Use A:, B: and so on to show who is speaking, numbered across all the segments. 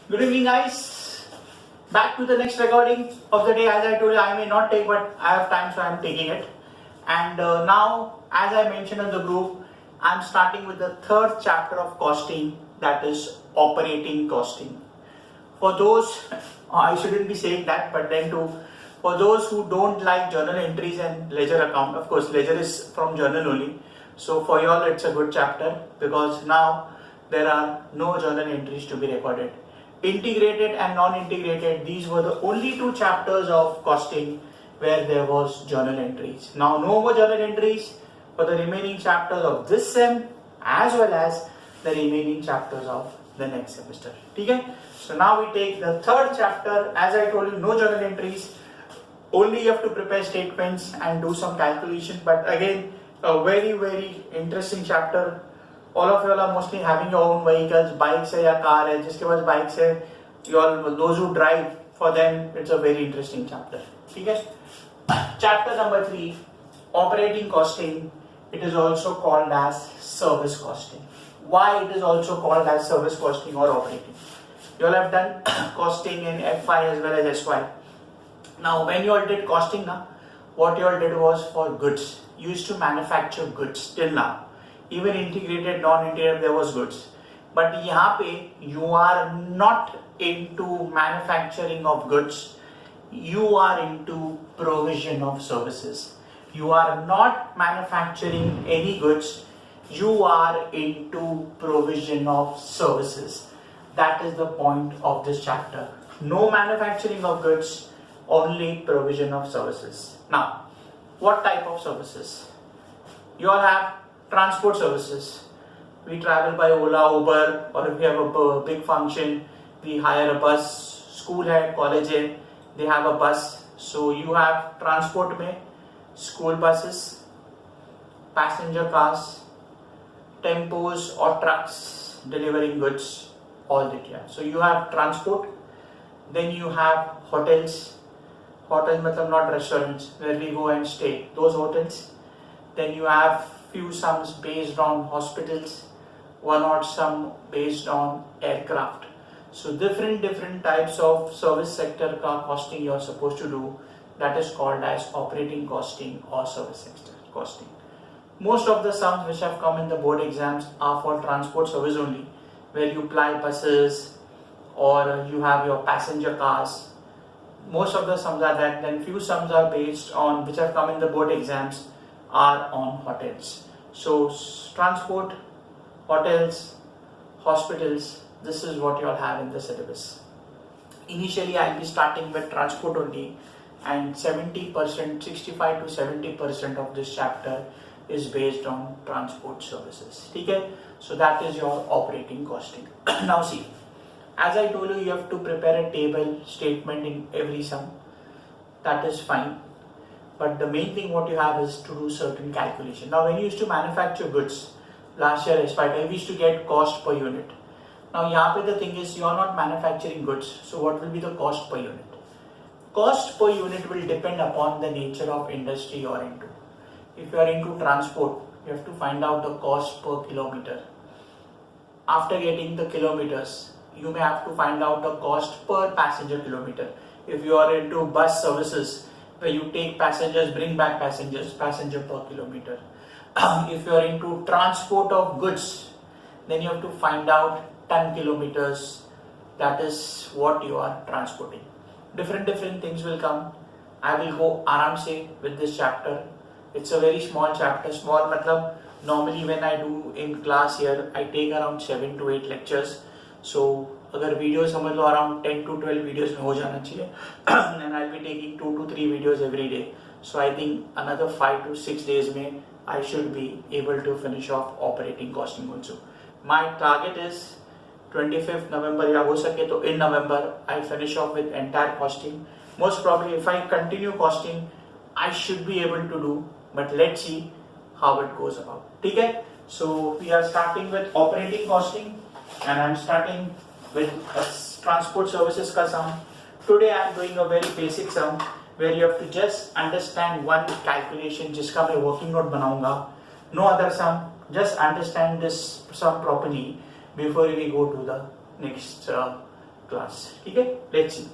A: Good evening, guys. Back to the next recording of the day. As I told you, I may not take, but I have time, so I am taking it. And now, as I mentioned in the group, I am starting with the third chapter of costing, that is operating costing. For those, I shouldn't be saying that, but then for those who don't like journal entries and ledger account, of course, ledger is from journal only. So for you all, it's a good chapter because now there are no journal entries to be recorded. Integrated and non-integrated, these were the only two chapters of costing where there was journal entries. Now no more journal entries for the remaining chapters of this sem as well as the remaining chapters of the next semester. Okay? So now we take the third chapter. As I told you, no journal entries. Only you have to prepare statements and do some calculation. But again, a very interesting chapter. All of you all are mostly having your own vehicles, bikes है या car है, जिसके पास bikes है, you all, those who drive, for them it's a very interesting chapter. ठीक है? Chapter number 3, operating costing. It is also called as service costing. Why it is also called as service costing or operating? You all have done costing in FI as well as SY. Now when you all did costing, what you all did was for goods. You used to manufacture goods till now. Even integrated, non-integrated, there was goods. But यहाँ पे you are not into manufacturing of goods. You are into provision of services. You are not manufacturing any goods. You are into provision of services. That is the point of this chapter. No manufacturing of goods, only provision of services. Now, what type of services? You all have transport services. We travel by Ola, Uber, or if we have a big function, we hire a bus. School hai, college hai, they have a bus. So you have transport mein school buses, passenger cars, tempos or trucks delivering goods, all that you have. So you have transport, then you have hotels. Hotels matlab not restaurants where we go and stay, those hotels. Then you have few sums based on hospitals, one or some based on aircraft. So different types of service sector ka costing you are supposed to do. That is called as operating costing or service sector costing. Most of the sums which have come in the board exams are for transport service only, where you ply buses or you have your passenger cars. Most of the sums are that. Then few sums are based on, which have come in the board exams, are on hotels. So transport, hotels, hospitals, this is what you all have in the syllabus. Initially I will be starting with transport only, and 70%, 65 to 70% of this chapter is based on transport services. Okay? So that is your operating costing. Now see, as I told you, you have to prepare a table statement in every sum. That is fine. But the main thing what you have is to do certain calculation. Now when you used to manufacture goods, last year we used to get cost per unit. Now here the thing is, you are not manufacturing goods. So what will be the cost per unit? Cost per unit will depend upon the nature of industry you are into. If you are into transport, you have to find out the cost per kilometer. After getting the kilometers, you may have to find out the cost per passenger kilometer. If you are into bus services, where you take passengers, bring back passengers, passenger per kilometer. If you are into transport of goods, then you have to find out ton kilometers. That is what you are transporting. Different things will come. I will go aram se with this chapter. It's a very small chapter. Small matlab, normally when I do in class here, I take around 7 to 8 lectures. So अगर video समझ लो around 10 to 12 videos में हो जाना चाहिए. And I'll be taking 2 to 3 videos every day. So I think another 5 to 6 days में I should be able to finish off operating costing also. My target is 25th November या हो सके तो in November I finish off with entire costing. Most probably if I continue costing, I should be able to do, but let's see how it goes about. ठीक है? So we are starting with operating costing, and I'm starting with transport services ka sum. Today I am doing a very basic sum where you have to just understand one calculation जिसका मैं working note बनाऊंगा. No other sum. Just understand this sum properly before we go to the next class. Okay, let's see.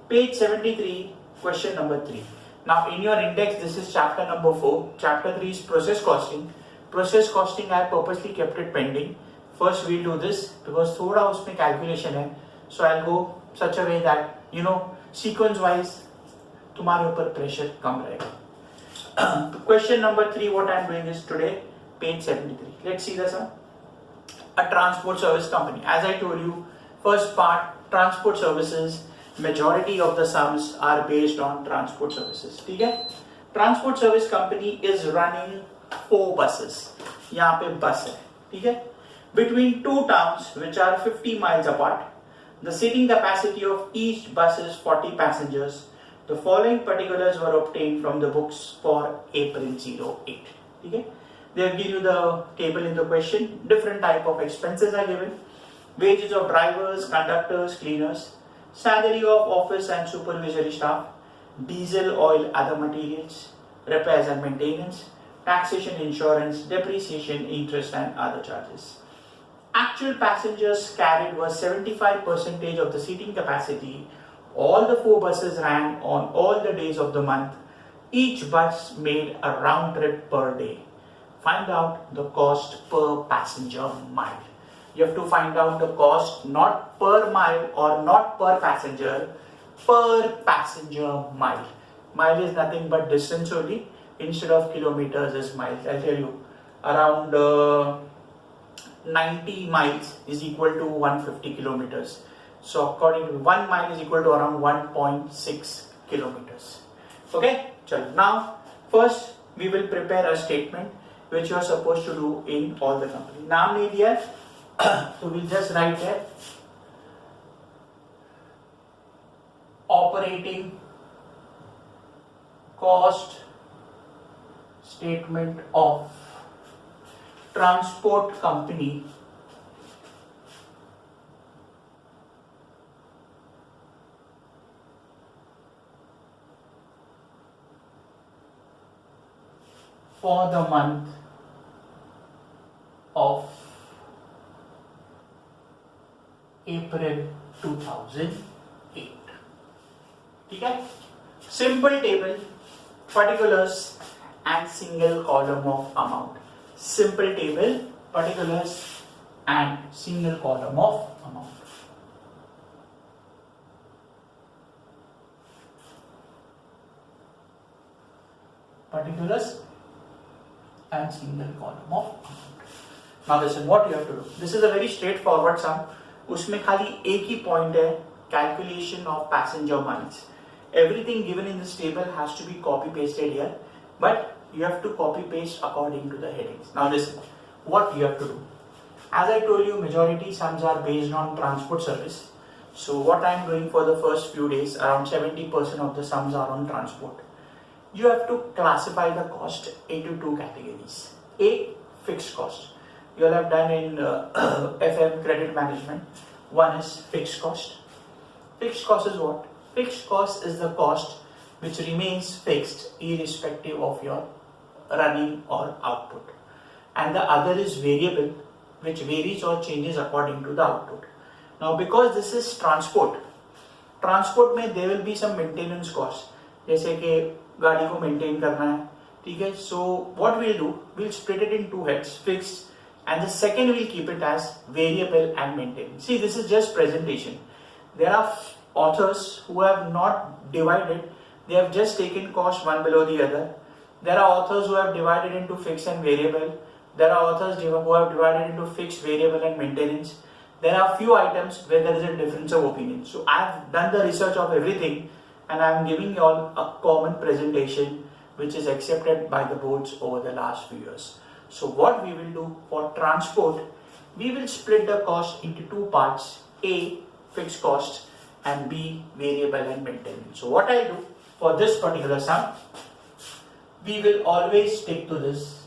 A: Page 73, question number 3. Now in your index, this is chapter number 4. Chapter 3 is process costing. Process costing I purposely kept it pending. First we'll do this because थोड़ा उसमें calculation है. So I'll go such a way that sequence wise तुम्हारे ऊपर pressure कम रहेगा. Question number 3, what I'm doing is today, page 73. Let's see the sum. A transport service company. As I told you, first part, transport services, majority of the sums are based on transport services. ठीक है? Transport service company is running 4 buses. यहाँ पे bus है. ठीक है? Between 2 towns which are 50 miles apart, the seating capacity of each bus is 40 passengers. The following particulars were obtained from the books for April 08. ठीक है? They have given you the table in the question. Different type of expenses are given. Wages of drivers, conductors, cleaners, salary of office and supervisory staff, diesel, oil, other materials, repairs and maintenance, taxation, insurance, depreciation, interest and other charges. Actual passengers carried was 75% of the seating capacity. All the 4 buses ran on all the days of the month. Each bus made a round trip per day. Find out the cost per passenger mile. You have to find out the cost not per mile or not per passenger, per passenger mile. Mile is nothing but distance only. Instead of kilometers is miles. I'll tell you, around 90 miles is equal to 150 kilometers. So according to 1 mile is equal to around 1.6 kilometers. Okay, so now first we will prepare a statement which you are supposed to do in all the company. Naam nahi diya, so we'll just write here operating cost statement of transport company for the month of April 2008. ठीक है? Simple table, particulars and single column of amount. Simple table, particulars and single column of amount. Particulars and single column of amount. Now listen, what you have to do. This is a very straightforward sum. उसमें खाली एक ही point है, calculation of passenger miles. Everything given in this table has to be copy pasted here, but you have to copy paste according to the headings. Now listen, what you have to do. As I told you, majority sums are based on transport service. So what I am doing for the first few days, around 70% of the sums are on transport. You have to classify the cost into 2 categories. A, fixed cost. You all have done in FM credit management. One is fixed cost. Fixed cost is what? Fixed cost is the cost which remains fixed irrespective of your running or output. And the other is variable, which varies or changes according to the output. Now because this is transport में there will be some maintenance cost. जैसे कि गाड़ी को maintain करना है, ठीक है? So what we'll do, we'll split it in 2 heads, fixed, and the second we'll keep it as variable and maintenance. See, this is just presentation. There are authors who have not divided, they have just taken cost one below the other. There are authors who have divided into fixed and variable. There are authors who have divided into fixed, variable and maintenance. There are few items where there is a difference of opinion. So I have done the research of everything and I am giving you all a common presentation which is accepted by the boards over the last few years. So what we will do for transport, we will split the cost into 2 parts, A, fixed cost, and B, variable and maintenance. So what I do for this particular sum, we will always stick to this.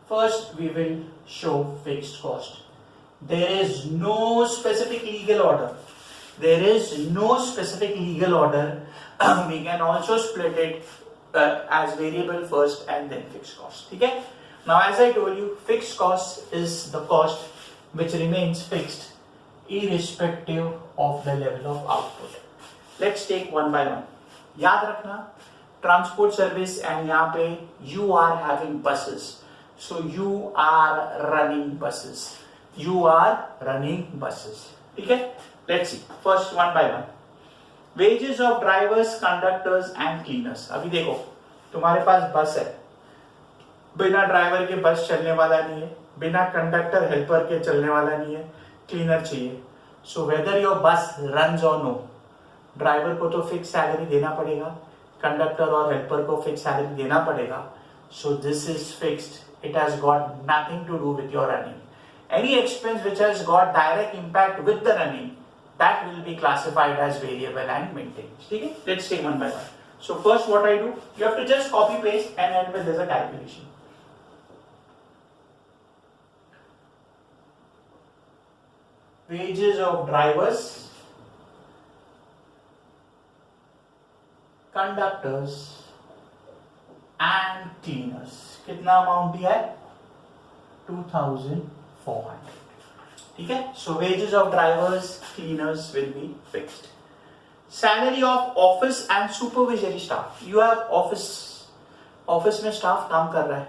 A: First, we will show fixed cost. There is no specific legal order. There is no specific legal order. We can also split it as variable first and then fixed cost. Okay? Now, as I told you, fixed cost is the cost which remains fixed irrespective of the level of output. Let's take one by one. याद रखना, transport service and यहाँ पे you are having buses, so you are running buses. You are running buses. ठीक है? Let's see. First one by one. Wages of drivers, conductors and cleaners. अभी देखो, तुम्हारे पास बस है, बिना ड्राइवर के बस चलने वाला नहीं है, बिना कंडक्टर हेल्पर के चलने वाला नहीं है, क्लीनर चाहिए. सो वेदर योर बस रन्स और नो, ड्राइवर को तो फिक्स सैलरी देना पड़ेगा, कंडक्टर और हेल्पर को फिक्स सैलरी देना पड़ेगा. So this is fixed. It has got nothing to do with your running. Any expense which has got direct impact with the running, that will be classified as variable and maintenance. ठीक है? Let's take one by one. So first what I do, you have to just copy paste and end with there's a calculation. Wages of drivers, conductors and cleaners. कितना amount दिया है? 2400. ठीक है? So wages of drivers, cleaners will be fixed. Salary of office and supervisory staff. You have office में staff काम कर रहा है,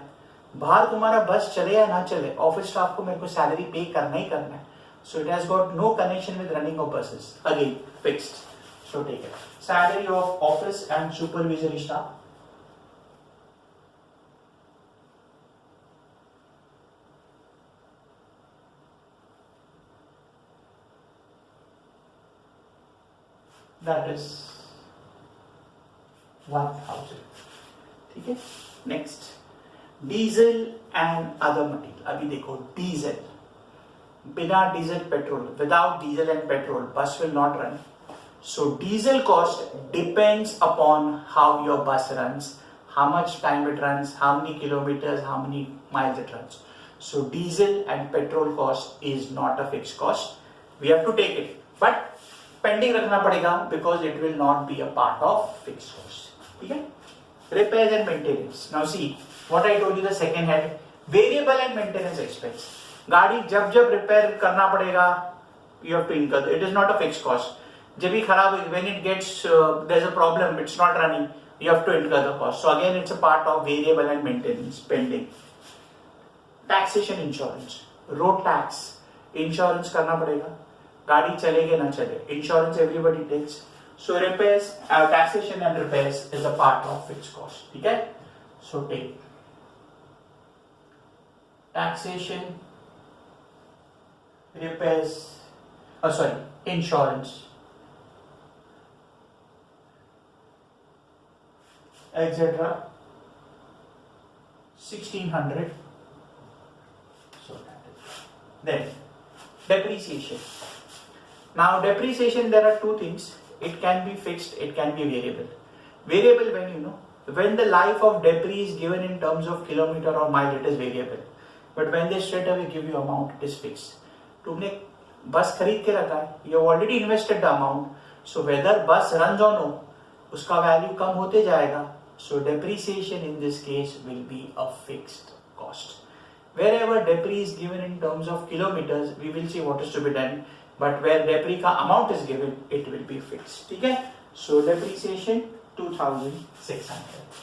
A: बाहर तुम्हारा बस चले या ना चले, ऑफिस स्टाफ को मेरे को सैलरी पे करना ही करना है. So it has got no connection with running of buses. Again, fixed. So take it. Salary of office and supervisory staff. That is 1000. ठीक है? Next, diesel and other material. अभी देखो, डीजल, बिना diesel petrol, without diesel and petrol, bus will not run. So diesel cost depends upon how your bus runs, how much time it runs, how many kilometers, how many miles it runs. So diesel and petrol cost is not a fixed cost. We have to take it, but pending रखना पड़ेगा because it will not be a part of fixed cost. ठीक है? Repairs and maintenance. Now see what I told you, the second head, variable and maintenance expense. गाड़ी जब जब repair करना पड़ेगा, you have to incur. It is not a fixed cost. जब भी खराब, when it gets there's a problem, it's not running, you have to incur the cost. So again it's a part of variable and maintenance pending. Taxation, insurance, road tax, insurance करना पड़ेगा, गाड़ी चलेगी ना चले, insurance everybody takes. So repairs, taxation and repairs is a part of fixed cost. ठीक है? So take taxation, repairs, sorry, insurance, etc. 1600. So that is. Then depreciation. Now depreciation, there are two things. It can be fixed, it can be variable. Variable, when you know, when the life of debris is given in terms of kilometer or mile, it is variable. But when they straight away give you amount, it is fixed. तुमने बस खरीद के रखा है, you have already invested the amount. So whether bus runs or no, उसका value कम होते जाएगा. So depreciation in this case will be a fixed cost. Wherever debris is given in terms of kilometers, we will see what is to be done. But where debris का amount is given, it will be fixed. ठीक है? So depreciation 2600.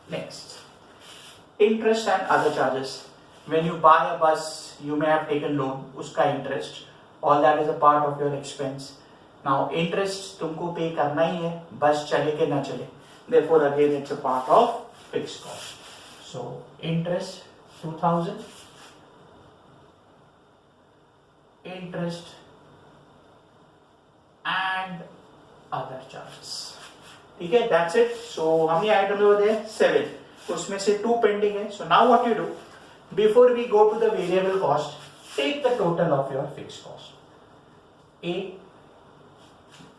A: Next, interest and other charges. When you buy a bus, you may have taken loan, उसका interest, all that is a part of your expense. Now interest तुमको पे करना ही है, बस चले के ना चले. Therefore again it's a part of fixed cost. So interest 2000, interest and other charges. ठीक है? That's it. So how many items over there? 7. उसमें से 2 pending है. So now what you do? Before we go to the variable cost, take the total of your fixed cost.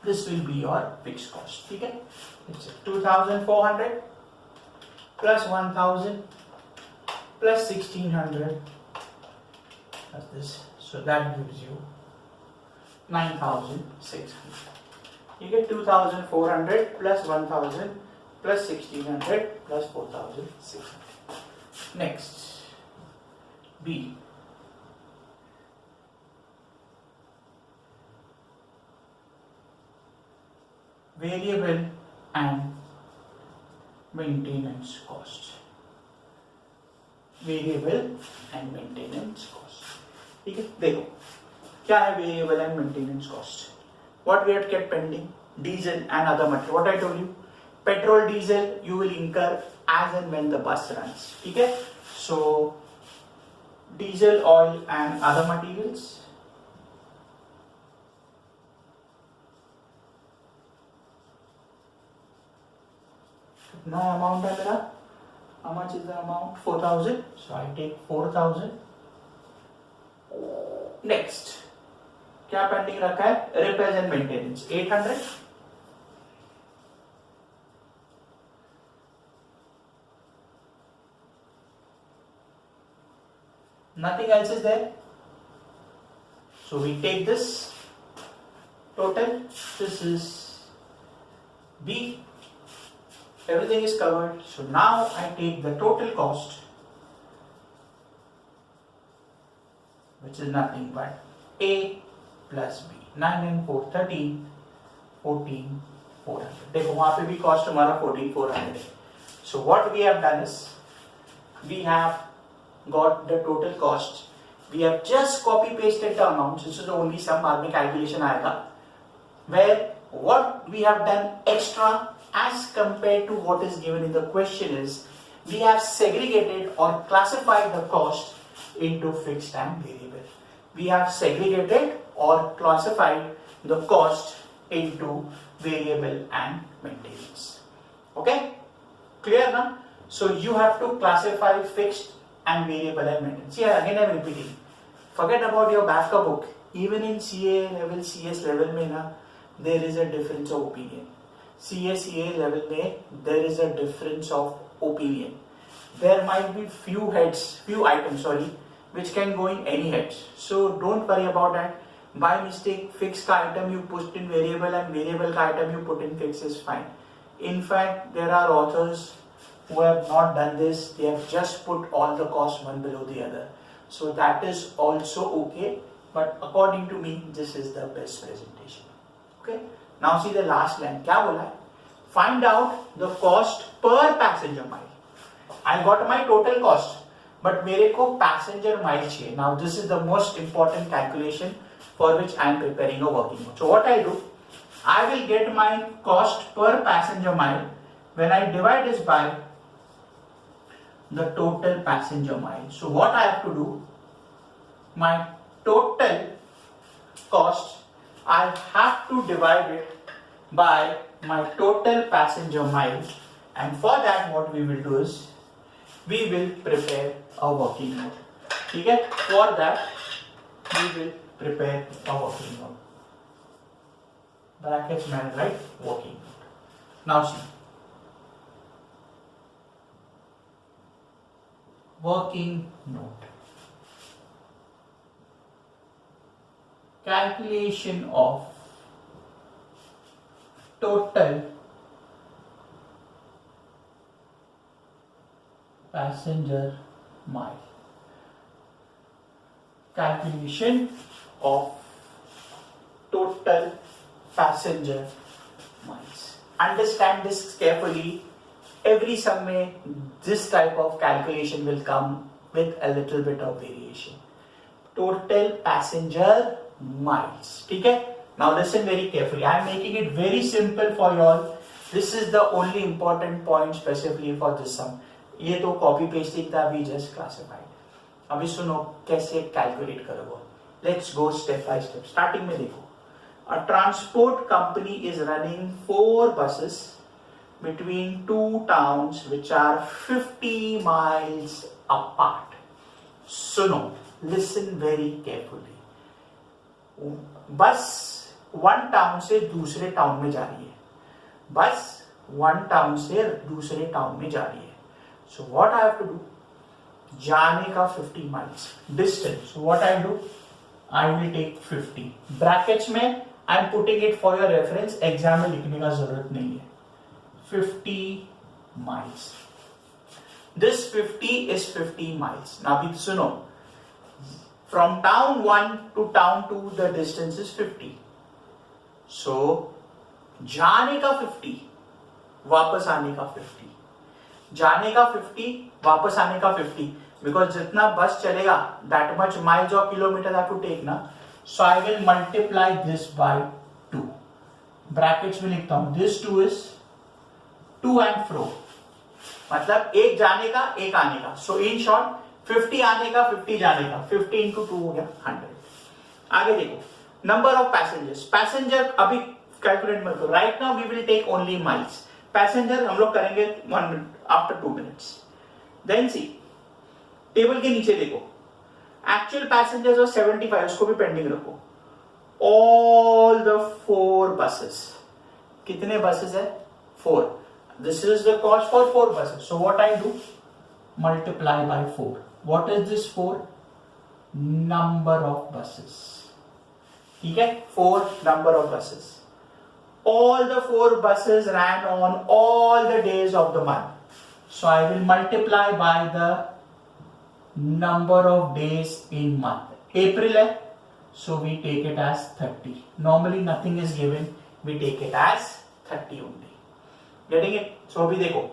A: This will be your fixed cost. ठीक है? It's 2400 plus 1000 plus 1600 plus this. So that gives you 9600. You get 2400 plus 1000 plus 1600 plus 4600. Next, B. Variable and maintenance cost. Variable and maintenance cost. ठीक है, देखो क्या है variable and maintenance cost. What we had kept pending, diesel and other material. What I told you, petrol, diesel you will incur as and when the bus runs. ठीक है, so diesel, oil and other materials. कितना amount है मेरा? How much is the amount? 4,000. So I take 4,000. Next, क्या pending रखा है? Repairs and maintenance 800. Nothing else is there. So we take this total. This is B. Everything is covered. So now I take the total cost, which is nothing but A plus B. 9 and 4, 13, 14, 400. देखो वहाँ पे भी cost हमारा 14,400 है. So what we have done is, we have got the total cost. We have just copy pasted the amounts. This is the only sum. बाद में calculation आएगा. Where what we have done extra as compared to what is given in the question is, we have segregated or classified the cost into fixed and variable. We have segregated or classified the cost into variable and maintenance. Okay? Clear now? So you have to classify fixed and variable and maintenance. Yeah, again I am repeating. Forget about your BAF book. Even in CA level, CS level mein na, there is a difference of opinion. CA level mein, there is a difference of opinion. There might be few items, which can go in any heads. So don't worry about that. By mistake, fixed item you put in variable and variable item you put in fixed is fine. In fact, there are authors who have not done this. They have just put all the costs one below the other. So that is also okay. But according to me, this is the best presentation. Okay. Now see the last line. क्या बोला है? Find out the cost per passenger mile. I got my total cost, but मेरे को passenger mile चाहिए. Now this is the most important calculation for which I am preparing a working note. So what I do, I will get my cost per passenger mile when I divide this by the total passenger mile. So what I have to do, my total cost, I have to divide it by my total passenger mile, and for that what we will do is, we will prepare a working note. Okay? For that we will prepare a working note. Brackets में write working note. Now see, working note. Calculation of total passenger mile. Calculation of total passenger miles. Understand this carefully. Every sum में this type of calculation will come with a little bit of variation. Total passenger miles. ठीक है? Now listen very carefully. I am making it very simple for you all. This is the only important point specifically for this sum. ये तो copy pasting था, we just classified. अभी सुनो कैसे calculate करोगे. Let's go step by step. Starting में देखो. A transport company is running 4 buses between 2 towns which are 50 miles apart. Suno, listen very carefully. बस 1 टाउन से दूसरे टाउन में जा रही है. बस 1 टाउन से दूसरे टाउन में जा रही है. So what I have to do? जाने का 50 miles distance. So what I do? I will take 50. Brackets में I am putting it for your reference. Exam में लिखने का जरूरत नहीं है. 50 miles. This 50 is 50 miles. Now be suno. From town 1 to town 2 the distance is 50. So जाने का 50, वापस आने का 50. जाने का 50, वापस आने का 50. Because जितना बस चलेगा, that much miles or kilometers I have to take ना. So I will multiply this by 2. Brackets में लिखता हूँ. This 2 is to and fro. मतलब एक जाने का एक आने का. So in short 50 आने का 50 जाने का. 50 into 2 हो गया 100. आगे देखो. Number of passengers. Passenger अभी कैलकुलेट मत करो. Right now we will take only miles. Passenger हम लोग करेंगे 1 minute after 2 minutes. Then see. Table के नीचे देखो. Actual passengers और 75 उसको भी पेंडिंग रखो. All the 4 buses. कितने buses है? 4. This is the cost for 4 buses. So what I do? Multiply by 4. What is this 4? Number of buses. ठीक है? 4 number of buses. All the 4 buses ran on all the days of the month. So I will multiply by the number of days in month. April है, so we take it as 30. Normally nothing is given, we take it as 30 only. Getting it? So अभी देखो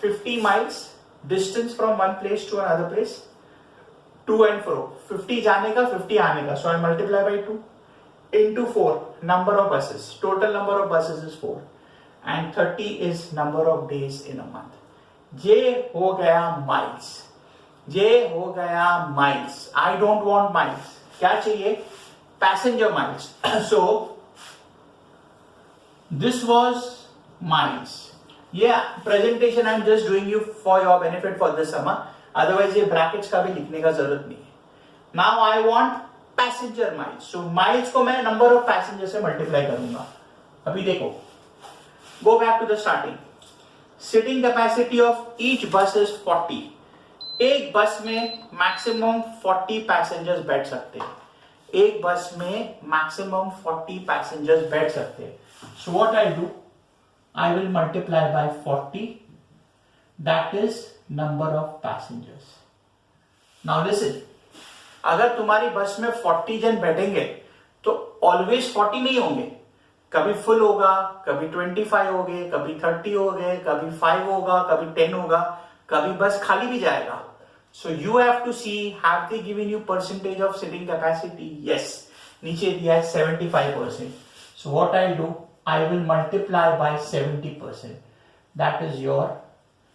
A: 50 miles distance from one place to another place, to and fro. 50 जाने का 50 आने का. So I multiply by 2 into 4 number of buses. Total number of buses is 4 and 30 is number of days in a month. ये हो गया miles. ये हो गया miles. I don't want miles. क्या चाहिए? Passenger miles. So this was miles. Yeah, presentation I'm just doing you for your benefit for this summer. Otherwise ये brackets का भी लिखने का जरूरत नहीं है. Now I want passenger miles. So miles को मैं number of passengers से multiply करूंगा. अभी देखो. Go back to the starting. Sitting capacity of each bus is 40. एक बस में मैक्सिमम 40 पैसेंजर्स बैठ सकते हैं. एक बस में मैक्सिमम 40 पैसेंजर्स बैठ सकते हैं. So what I do, I will multiply by 40. That is number of passengers. Now listen, अगर तुम्हारी बस में 40 जन बैठेंगे तो ऑलवेज 40 नहीं होंगे. कभी फुल होगा, कभी 25 हो गए, कभी 30 हो गए, कभी 5 होगा, कभी 10 होगा, कभी बस खाली भी जाएगा. So you have to see, have they given you percentage of sitting capacity? Yes. नीचे दिया है 75%. So what I'll do, I will multiply by 70%. That is your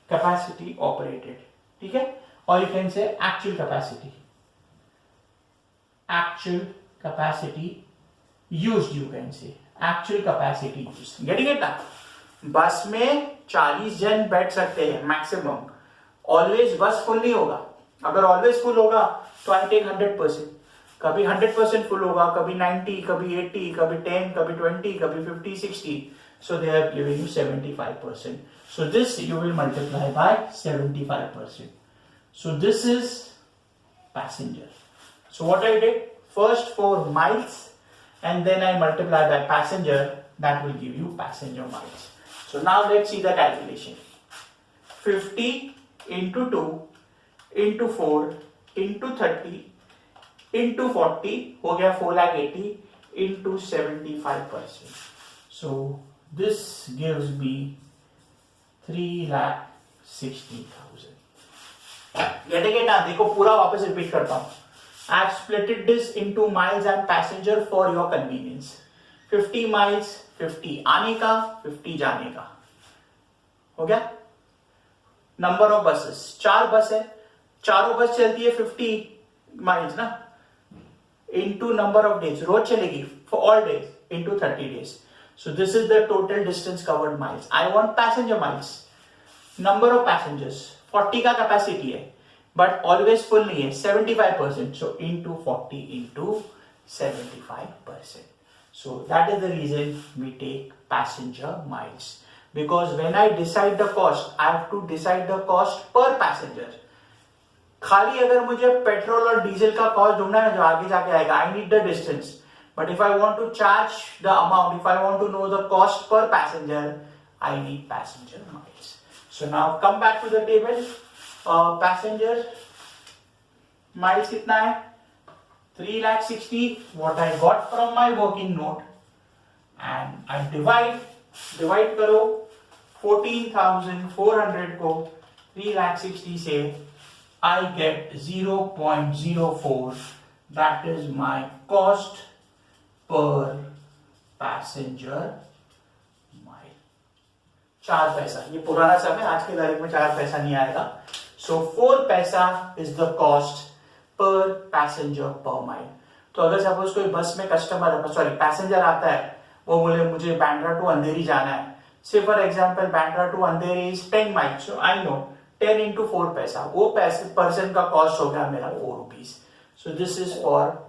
A: capacity operated. ठीक है? Or you can say actual capacity. Actual capacity used, you can say. Actual capacity used. Getting it now? बस में 40 जन बैठ सकते हैं maximum. Always बस full नहीं होगा. अगर ऑलवेज फुल होगा तो आई टेक 100%. कभी 100% फुल होगा, कभी 90, कभी 80, कभी 10, कभी 20, कभी 50, 60. So they are giving you 75%. So this you will multiply by 75%. So this is passenger. So what I did, first for miles and then I multiply by passenger. That will give you passenger miles. So now let's see the calculation. 50 into 2 into 4 into 30 into 40 हो गया 4,80,000 into 75%. So this gives me 3,60,000. Getting it now? देखो पूरा वापस repeat करता हूँ. I have split this into miles and passenger for your convenience. 50 miles, 50 आने का, 50 जाने का. हो गया? नंबर ऑफ बसेस, 4 बस है, चारों बस चलती है 50 माइल्स ना, इनटू नंबर ऑफ डेज, रोज चलेगी for all days into 30 days. So this is the total distance covered miles. I want passenger miles. Number of passengers 40 का कैपेसिटी है बट ऑलवेज फुल नहीं है, 75%. सो into 40 into 75%. So that is the reason we take passenger miles. Because when I decide the cost, I have to decide the cost per passenger. खाली अगर मुझे petrol और diesel का cost ढूंढना है जो आगे जाके आएगा, I need the distance. But if I want to charge the amount, if I want to know the cost per passenger, I need passenger miles. So now come back to the table. Passenger miles कितना है? 3,60,000 what I got from my working note, and I divide करो 14,400 को 3,60,000 से I get 0.04. That is my cost per passenger mile. 4 पैसा, ये पुराना समय, आज के तारीख में 4 पैसा नहीं आएगा. So 4 पैसा is the cost per passenger per mile. तो अगर सपोज कोई बस में पैसेंजर आता है, वो बोले मुझे बांद्रा टू अंधेरी जाना है. Say for example, Bandra to Andheri is 10 miles. So I know 10 into 4 पैसा, वो पर्सन का कॉस्ट हो गया मेरा 4 rupees. So this is for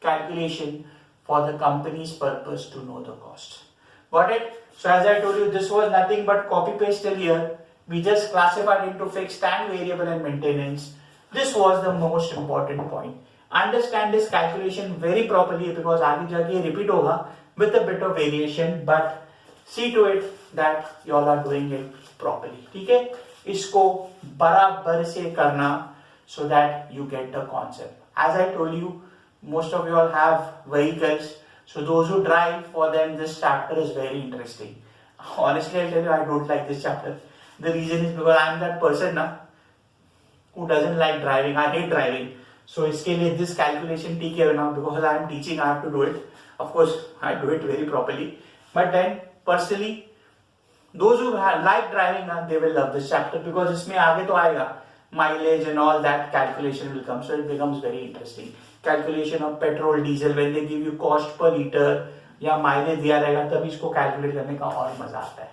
A: calculation for the company's purpose to know the cost. Got it? So as I told you, this was nothing but copy paste till here. We just classified into fixed and variable and maintenance. This was the most important point. Understand this calculation very properly because आगे जाके repeat होगा with a bit of variation, but see to it that you all are doing it properly. ठीक है? इसको बराबर से करना so that you get the concept. As I told you, most of you all have vehicles, so those who drive, for them this chapter is very interesting. Honestly, I'll tell you, I don't like this chapter. The reason is because I am that person who doesn't like driving. I hate driving. So इसके लिए this calculation ठीक है ना, because I am teaching, I have to do it. Of course, I do it very properly. But then personally, those who like driving, they will love this chapter because इसमें आगे तो आएगा mileage and all that calculation will come. So it becomes very interesting. Calculation of petrol, diesel, when they give you cost per liter या mileage दिया रहेगा तभी इसको calculate करने का और मजा आता है.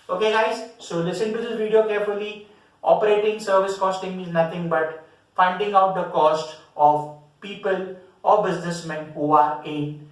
A: Okay guys, so listen to this video carefully. Operating service costing means nothing but finding out the cost of people or businessmen who are in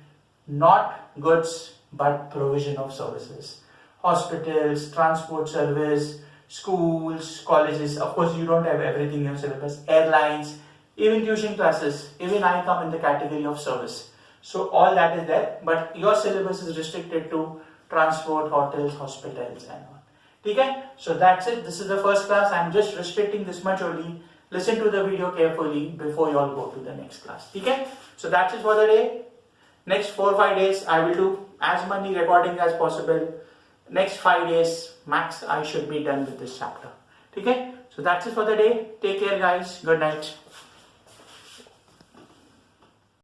A: not goods but provision of services. Hospitals, transport service, schools, colleges. Of course, you don't have everything in your syllabus. Airlines, even tuition classes. Even I come in the category of service. So all that is there. But your syllabus is restricted to transport, hotels, hospitals, and all. Okay? So that's it. This is the first class. I'm just restricting this much only. Listen to the video carefully before you all go to the next class. Okay? So that's it for the day. Next 4-5 days, I will do as many recording as possible. Next 5 days max I should be done with this chapter. Okay? So that's it for the day. Take care guys. Good night.